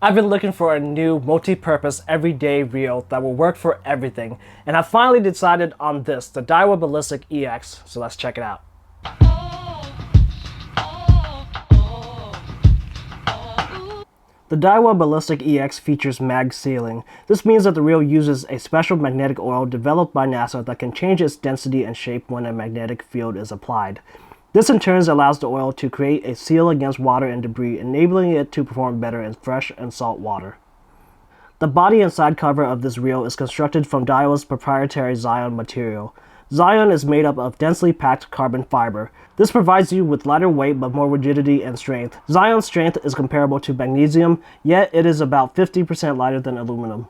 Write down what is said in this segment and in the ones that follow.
I've been looking for a new multi-purpose everyday reel that will work for everything, and I finally decided on this, the Daiwa Ballistic EX, so let's check it out. The Daiwa Ballistic EX features mag sealing. This means that the reel uses a special magnetic oil developed by NASA that can change its density and shape when a magnetic field is applied. This in turn allows the oil to create a seal against water and debris, enabling it to perform better in fresh and salt water. The body and side cover of this reel is constructed from Daiwa's proprietary Zion material. Zion is made up of densely packed carbon fiber. This provides you with lighter weight but more rigidity and strength. Zion's strength is comparable to magnesium, yet it is about 50% lighter than aluminum.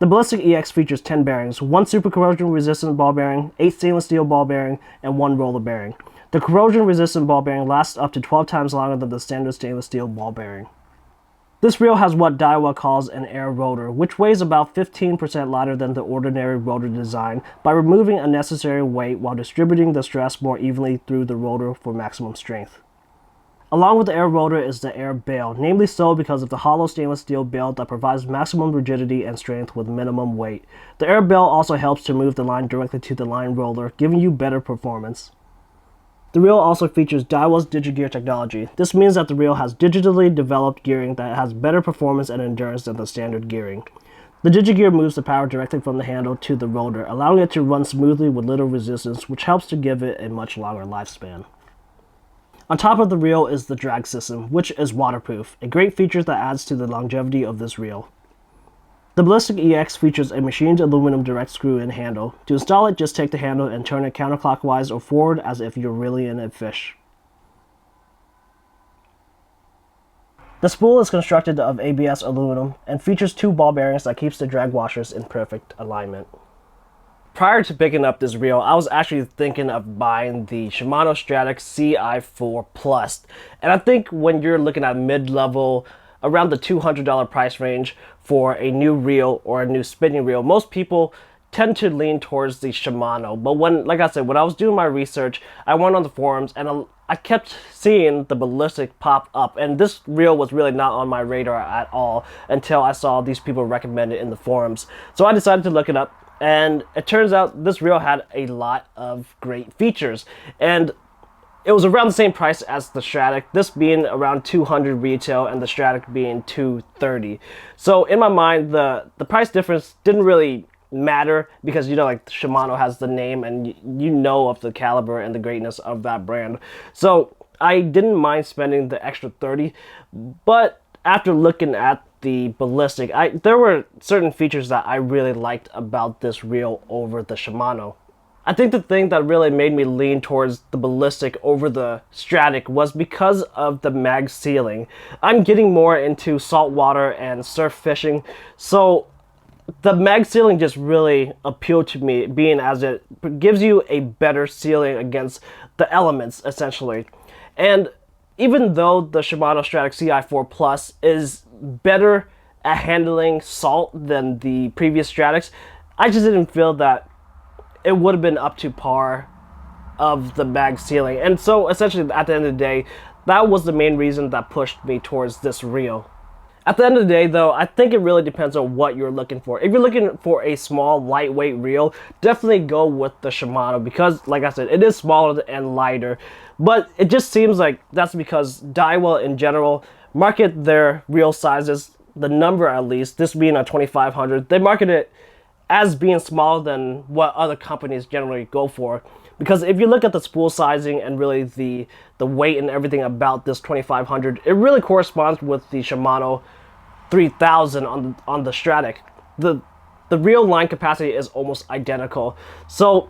The Ballistic EX features 10 bearings, 1 super corrosion resistant ball bearing, 8 stainless steel ball bearing, and 1 roller bearing. The corrosion resistant ball bearing lasts up to 12 times longer than the standard stainless steel ball bearing. This reel has what Daiwa calls an air rotor, which weighs about 15% lighter than the ordinary rotor design by removing unnecessary weight while distributing the stress more evenly through the rotor for maximum strength. Along with the air rotor is the air bail, namely so because of the hollow stainless steel bail that provides maximum rigidity and strength with minimum weight. The air bail also helps to move the line directly to the line roller, giving you better performance. The reel also features Daiwa's DigiGear technology. This means that the reel has digitally developed gearing that has better performance and endurance than the standard gearing. The DigiGear moves the power directly from the handle to the rotor, allowing it to run smoothly with little resistance, which helps to give it a much longer lifespan. On top of the reel is the drag system, which is waterproof, a great feature that adds to the longevity of this reel. The Ballistic EX features a machined aluminum direct screw-in handle. To install it, just take the handle and turn it counterclockwise or forward as if you're reeling in a fish. The spool is constructed of ABS aluminum and features 2 ball bearings that keeps the drag washers in perfect alignment. Prior to picking up this reel, I was actually thinking of buying the Shimano Stradic CI4 Plus. And I think when you're looking at mid-level, around the $200 price range for a new reel or a new spinning reel, most people tend to lean towards the Shimano. But like I said, when I was doing my research, I went on the forums and I kept seeing the Ballistic pop up, and this reel was really not on my radar at all until I saw these people recommend it in the forums. So I decided to look it up, and it turns out this reel had a lot of great features, and it was around the same price as the Stradic, this being around $200 retail and the Stradic being $230. So in my mind, the price difference didn't really matter because, you know, like Shimano has the name and you know of the caliber and the greatness of that brand. So I didn't mind spending the extra $30, but after looking at the Ballistic, there were certain features that I really liked about this reel over the Shimano. I think the thing that really made me lean towards the Ballistic over the Stradic was because of the mag sealing. I'm getting more into saltwater and surf fishing, so the mag sealing just really appealed to me, being as it gives you a better sealing against the elements, essentially. And even though the Shimano Stradic CI4 Plus is better at handling salt than the previous Stradics, I just didn't feel that it would have been up to par of the mag sealing. And so essentially at the end of the day, that was the main reason that pushed me towards this reel. At the end of the day though, I think it really depends on what you're looking for. If you're looking for a small, lightweight reel, definitely go with the Shimano because, like I said, it is smaller and lighter. But it just seems like that's because Daiwa in general market their reel sizes, the number at least, this being a 2500, they market it as being smaller than what other companies generally go for. Because if you look at the spool sizing and really the weight and everything about this 2500, it really corresponds with the Shimano 3000 on the Stradic. The reel line capacity is almost identical. So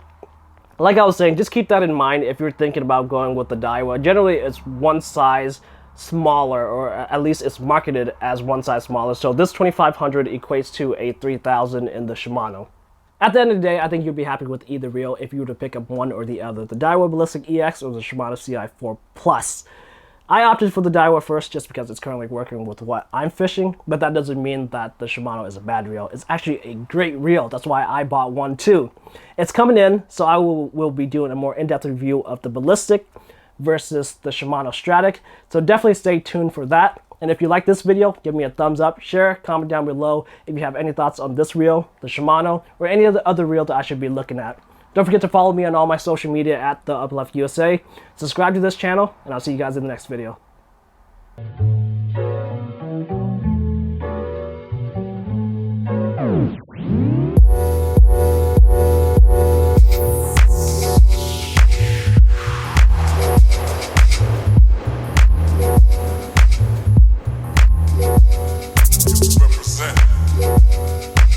like I was saying, just keep that in mind if you're thinking about going with the Daiwa. Generally it's one size smaller, or at least it's marketed as one size smaller. So this 2500 equates to a 3000 in the Shimano. At the end of the day, I think you'll be happy with either reel if you were to pick up one or the other, the Daiwa Ballistic EX or the Shimano CI4 Plus. I opted for the Daiwa first just because it's currently working with what I'm fishing, but that doesn't mean that the Shimano is a bad reel. It's actually a great reel. That's why I bought one too. It's coming in, so I will be doing a more in-depth review of the Ballistic versus the Shimano Stradic. So definitely stay tuned for that. And if you like this video, give me a thumbs up, share, comment down below if you have any thoughts on this reel, the Shimano, or any of the other reel that I should be looking at. Don't forget to follow me on all my social media at The Upleft USA. Subscribe to this channel, and I'll see you guys in the next video.